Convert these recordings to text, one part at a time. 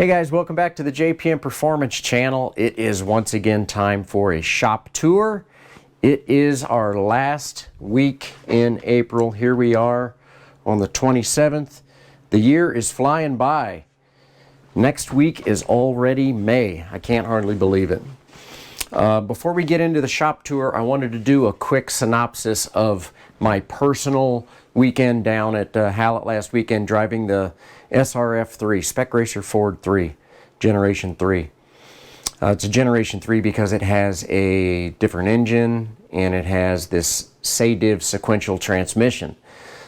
Hey guys, welcome back to the JPM Performance channel. It is once again time for a shop tour. It is our last week in April. Here we are on the 27th. The year is flying by. Next week is already May. I can't hardly believe it. Before we get into the shop tour, I wanted to do a quick synopsis of my personal weekend down at Hallett last weekend driving the SRF3, Spec Racer Ford 3, Generation 3. It's a Generation 3 because it has a different engine and it has this SCCA sequential transmission.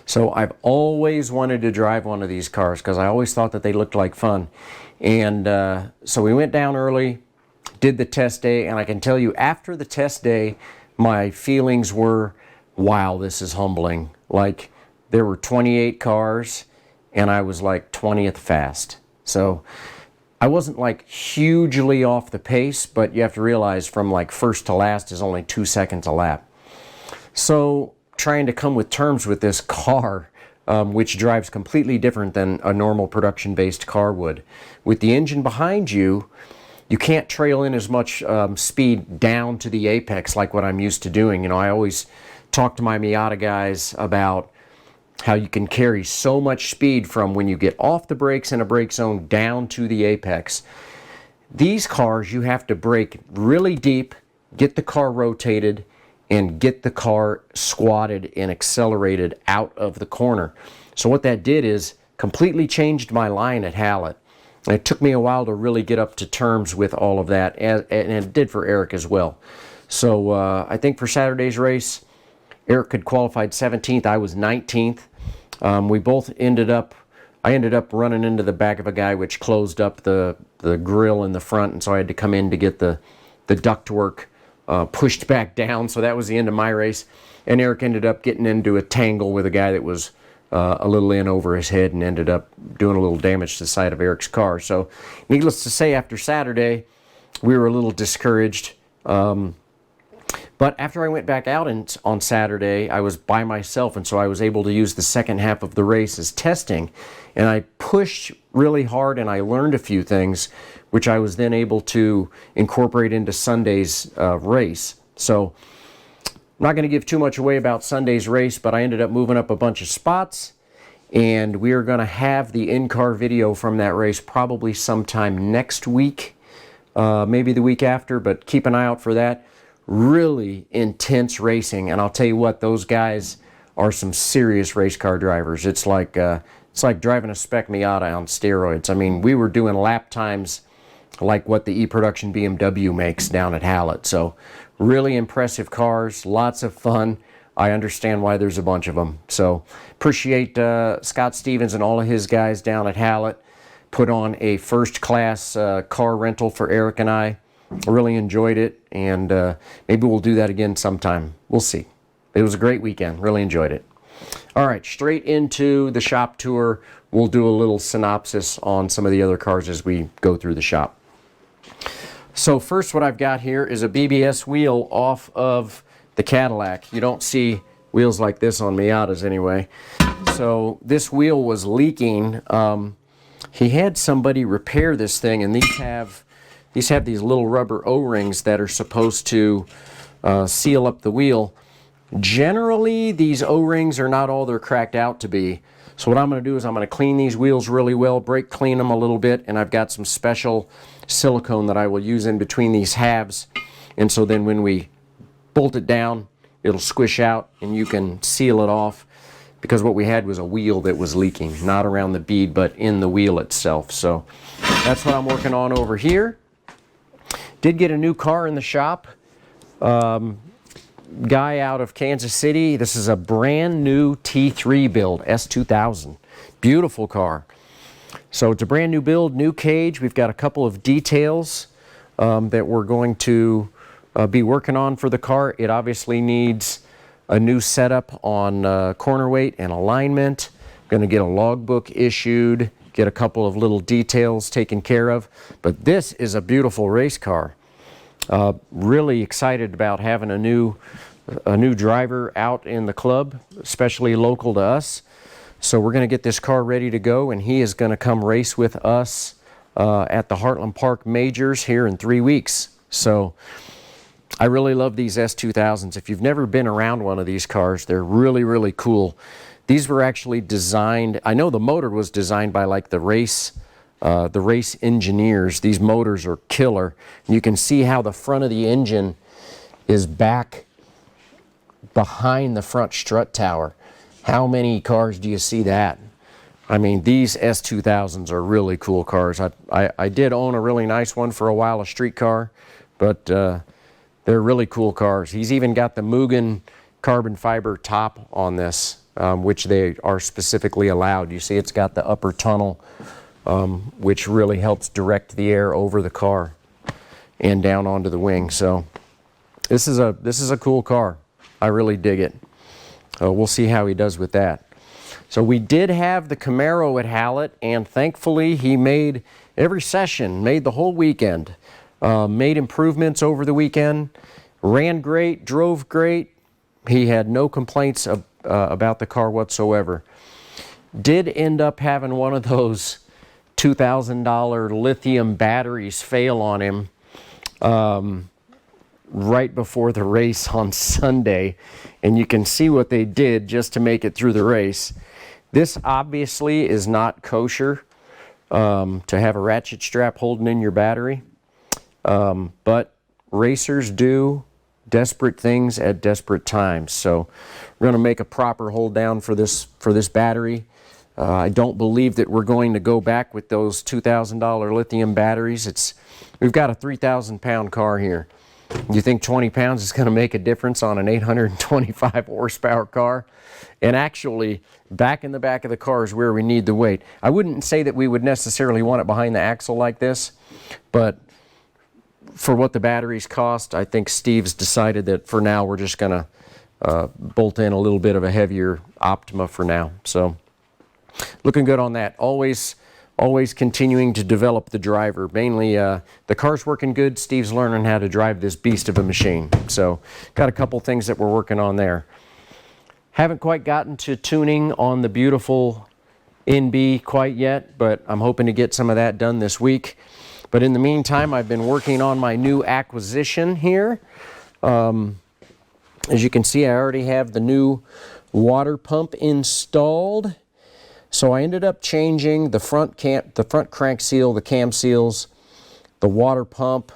So I've always wanted to drive one of these cars because I always thought that they looked like fun. And so we went down early, did the test day, and I can tell you after the test day, my feelings were, wow, this is humbling. Like, there were 28 cars and I was like 20th fast. So I wasn't like hugely off the pace, but you have to realize from like first to last is only 2 seconds a lap. So trying to come with terms with this car, which drives completely different than a normal production-based car would. With the engine behind you, you can't trail in as much speed down to the apex like what I'm used to doing. You know, I always talk to my Miata guys about how you can carry so much speed from when you get off the brakes in a brake zone down to the apex. These cars, you have to brake really deep, get the car rotated, and get the car squatted and accelerated out of the corner. So what that did is completely changed my line at Hallett. And it took me a while to really get up to terms with all of that, and it did for Eric as well. So I think for Saturday's race, Eric had qualified 17th, I was 19th. We both ended up, I ended up running into the back of a guy which closed up the grill in the front, and so I had to come in to get the ductwork pushed back down. So that was the end of my race. And Eric ended up getting into a tangle with a guy that was a little in over his head and ended up doing a little damage to the side of Eric's car. So needless to say, after Saturday, we were a little discouraged. But after I went back out on Saturday, I was by myself, and so I was able to use the second half of the race as testing. And I pushed really hard, and I learned a few things, which I was then able to incorporate into Sunday's race. So I'm not going to give too much away about Sunday's race, but I ended up moving up a bunch of spots, and we are going to have the in-car video from that race probably sometime next week, maybe the week after, but keep an eye out for that. Really intense racing, and I'll tell you what, those guys are some serious race car drivers. It's like driving a spec Miata on steroids. I mean, we were doing lap times like what the E-Production BMW makes down at Hallett. So really impressive cars, lots of fun. I understand why there's a bunch of them. So appreciate Scott Stevens and all of his guys down at Hallett. Put on a first-class car rental for Eric and I. Really enjoyed it, and maybe we'll do that again sometime. We'll see. It was a great weekend. Really enjoyed it. All right, straight into the shop tour. We'll do a little synopsis on some of the other cars as we go through the shop. So first, what I've got here is a BBS wheel off of the Cadillac. You don't see wheels like this on Miatas anyway. So this wheel was leaking. He had somebody repair this thing, and these have these little rubber O-rings that are supposed to seal up the wheel. Generally, these O-rings are not all they're cracked out to be. So what I'm going to do is I'm going to clean these wheels really well, brake clean them a little bit, and I've got some special silicone that I will use in between these halves. And so then when we bolt it down, it'll squish out and you can seal it off, because what we had was a wheel that was leaking, not around the bead, but in the wheel itself. So that's what I'm working on over here. Did get a new car in the shop. Guy out of Kansas City. This is a brand new T3 build, S2000. Beautiful car. So it's a brand new build, new cage. We've got a couple of details that we're going to be working on for the car. It obviously needs a new setup on corner weight and alignment. Going to get a logbook issued, get a couple of little details taken care of. But this is a beautiful race car. Really excited about having a new driver out in the club, especially local to us. So we're going to get this car ready to go, and he is going to come race with us at the Heartland Park Majors here in 3 weeks. So I really love these S2000s. If you've never been around one of these cars, they're really, really cool. These were actually designed, I know the motor was designed by like the race engineers. These motors are killer. You can see how the front of the engine is back behind the front strut tower. How many cars do you see that? I mean, these S2000s are really cool cars. I did own a really nice one for a while, a street car, but they're really cool cars. He's even got the Mugen carbon fiber top on this, which they are specifically allowed. You see it's got the upper tunnel, which really helps direct the air over the car and down onto the wing. So this is a cool car. I really dig it. We'll see how he does with that. So we did have the Camaro at Hallett, and thankfully he made every session, made the whole weekend, made improvements over the weekend, ran great, drove great. He had no complaints about the car whatsoever. Did end up having one of those $2,000 lithium batteries fail on him right before the race on Sunday, and you can see what they did just to make it through the race. This obviously is not kosher to have a ratchet strap holding in your battery, but racers do desperate things at desperate times. So we're going to make a proper hold down for this battery. I don't believe that we're going to go back with those $2,000 lithium batteries. We've got a 3,000-pound car here. You think 20 pounds is going to make a difference on an 825 horsepower car? And actually, back in the back of the car is where we need the weight. I wouldn't say that we would necessarily want it behind the axle like this, but for what the batteries cost, I think Steve's decided that for now we're just going to bolt in a little bit of a heavier Optima for now. So looking good on that. Always continuing to develop the driver. Mainly the car's working good. Steve's learning how to drive this beast of a machine. So got a couple things that we're working on there. Haven't quite gotten to tuning on the beautiful NB quite yet, but I'm hoping to get some of that done this week. But in the meantime, I've been working on my new acquisition here. As you can see, I already have the new water pump installed. So I ended up changing the front crank seal, the cam seals, the water pump,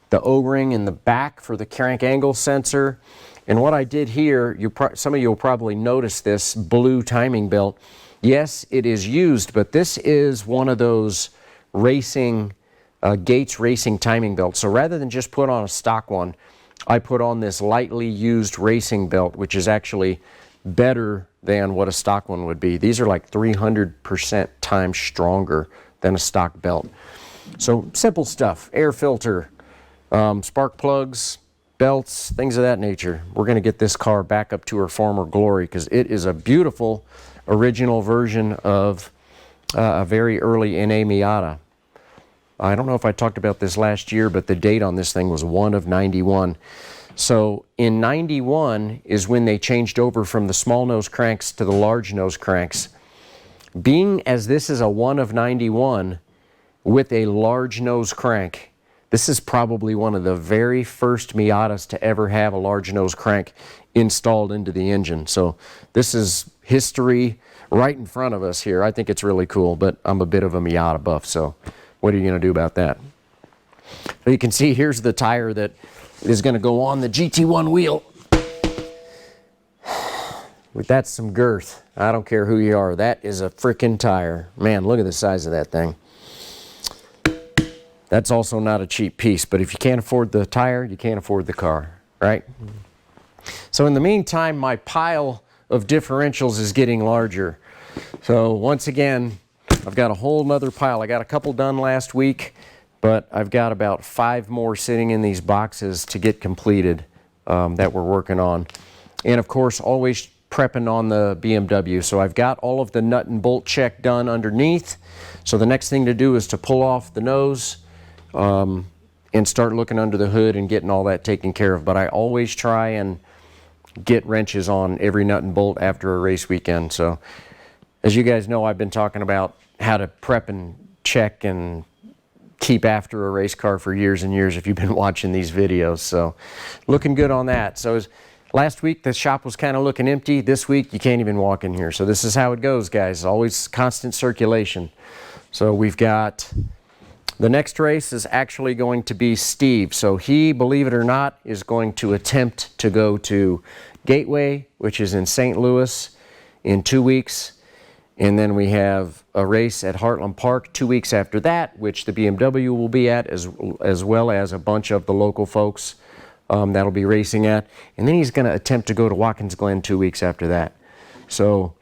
the O-ring in the back for the crank angle sensor. And what I did here, some of you will probably notice this blue timing belt. Yes, it is used, but this is one of those racing, Gates racing timing belts. So rather than just put on a stock one, I put on this lightly used racing belt, which is actually better than what a stock one would be. These are like 300% times stronger than a stock belt. So simple stuff, air filter, spark plugs, belts, things of that nature. We're going to get this car back up to her former glory because it is a beautiful original version of a very early NA Miata. I don't know if I talked about this last year, but the date on this thing was 1 of 91. So in 91 is when they changed over from the small nose cranks to the large nose cranks. Being as this is a 1 of 91 with a large nose crank, this is probably one of the very first Miatas to ever have a large nose crank installed into the engine. So this is history right in front of us here. I think it's really cool, but I'm a bit of a Miata buff, so what are you going to do about that? So you can see here's the tire that is going to go on the GT1 wheel. That's some girth. I don't care who you are. That is a freaking tire. Man, look at the size of that thing. That's also not a cheap piece, but if you can't afford the tire, you can't afford the car, right? So in the meantime, my pile of differentials is getting larger. So once again, I've got a whole nother pile. I got a couple done last week, but I've got about 5 more sitting in these boxes to get completed that we're working on. And of course, always prepping on the BMW. So I've got all of the nut and bolt check done underneath. So the next thing to do is to pull off the nose and start looking under the hood and getting all that taken care of. But I always try and get wrenches on every nut and bolt after a race weekend. So as you guys know, I've been talking about how to prep and check and keep after a race car for years and years if you've been watching these videos. So looking good on that. So last week the shop was kind of looking empty. This week you can't even walk in here. So this is how it goes, guys. Always constant circulation. So we've got the next race is actually going to be Steve. So he, believe it or not, is going to attempt to go to Gateway, which is in St. Louis, in 2 weeks. And then we have a race at Heartland Park 2 weeks after that, which the BMW will be at, as well as a bunch of the local folks that'll be racing at. And then he's going to attempt to go to Watkins Glen 2 weeks after that. So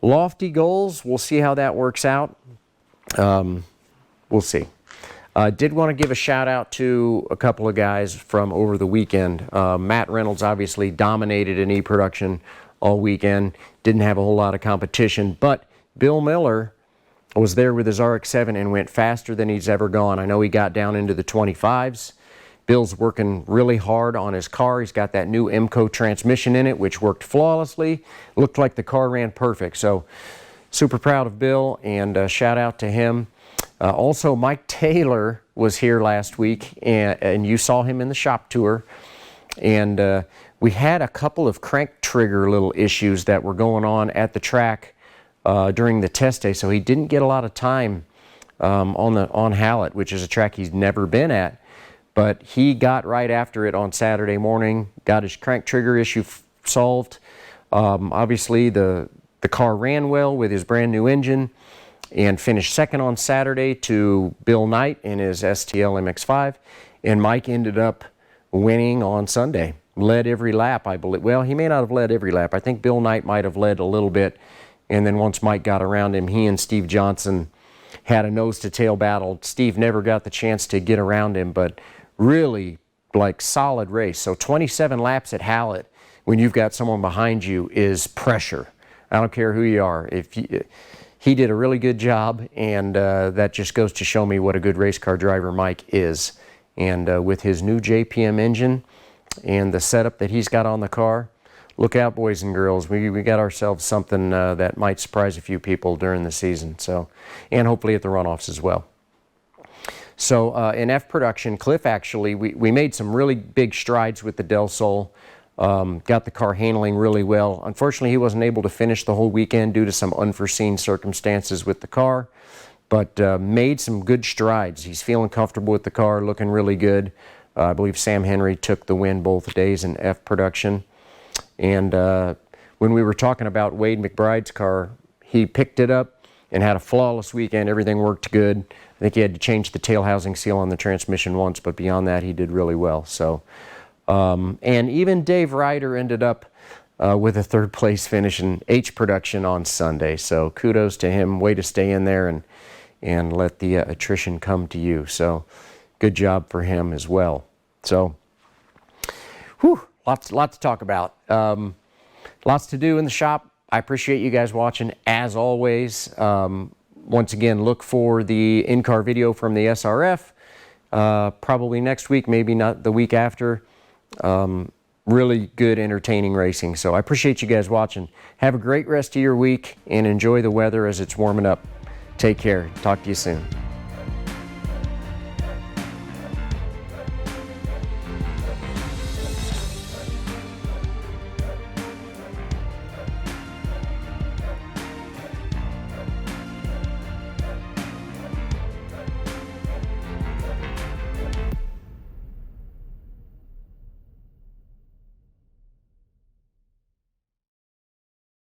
lofty goals. We'll see how that works out. We'll see. Did want to give a shout out to a couple of guys from over the weekend. Matt Reynolds obviously dominated in E-Production all weekend. Didn't have a whole lot of competition, but Bill Miller was there with his RX-7 and went faster than he's ever gone. I know he got down into the 25s. Bill's working really hard on his car. He's got that new MCO transmission in it, which worked flawlessly. Looked like the car ran perfect. So super proud of Bill, and shout out to him. Also, Mike Taylor was here last week, and you saw him in the shop tour. And we had a couple of crank trigger little issues that were going on at the track during the test day, so he didn't get a lot of time on Hallett, which is a track he's never been at. But he got right after it on Saturday morning, got his crank trigger issue solved. Obviously, the car ran well with his brand new engine, and finished second on Saturday to Bill Knight in his STL MX-5. And Mike ended up winning on Sunday. Led every lap, I believe. Well, he may not have led every lap. I think Bill Knight might have led a little bit. And then once Mike got around him, he and Steve Johnson had a nose-to-tail battle. Steve never got the chance to get around him, but really, like, solid race. So 27 laps at Hallett when you've got someone behind you is pressure. I don't care who you are. He did a really good job, and that just goes to show me what a good race car driver Mike is. And with his new JPM engine and the setup that he's got on the car, look out, boys and girls. We got ourselves something that might surprise a few people during the season. So, and hopefully at the runoffs as well. So in F production, Cliff actually, we made some really big strides with the Del Sol. Got the car handling really well. Unfortunately, he wasn't able to finish the whole weekend due to some unforeseen circumstances with the car, but made some good strides. He's feeling comfortable with the car, looking really good. I believe Sam Henry took the win both days in F production. And when we were talking about Wade McBride's car, he picked it up and had a flawless weekend. Everything worked good. I think he had to change the tail housing seal on the transmission once, but beyond that, he did really well. So. And even Dave Ryder ended up with a third place finish in H production on Sunday. So kudos to him. Way to stay in there and let the attrition come to you. So good job for him as well. So whew, lots to talk about. Lots to do in the shop. I appreciate you guys watching as always. Once again, look for the in-car video from the SRF. Probably next week, maybe not the week after. Really good, entertaining racing. So I appreciate you guys watching. Have a great rest of your week and enjoy the weather as it's warming up. Take care. Talk to you soon.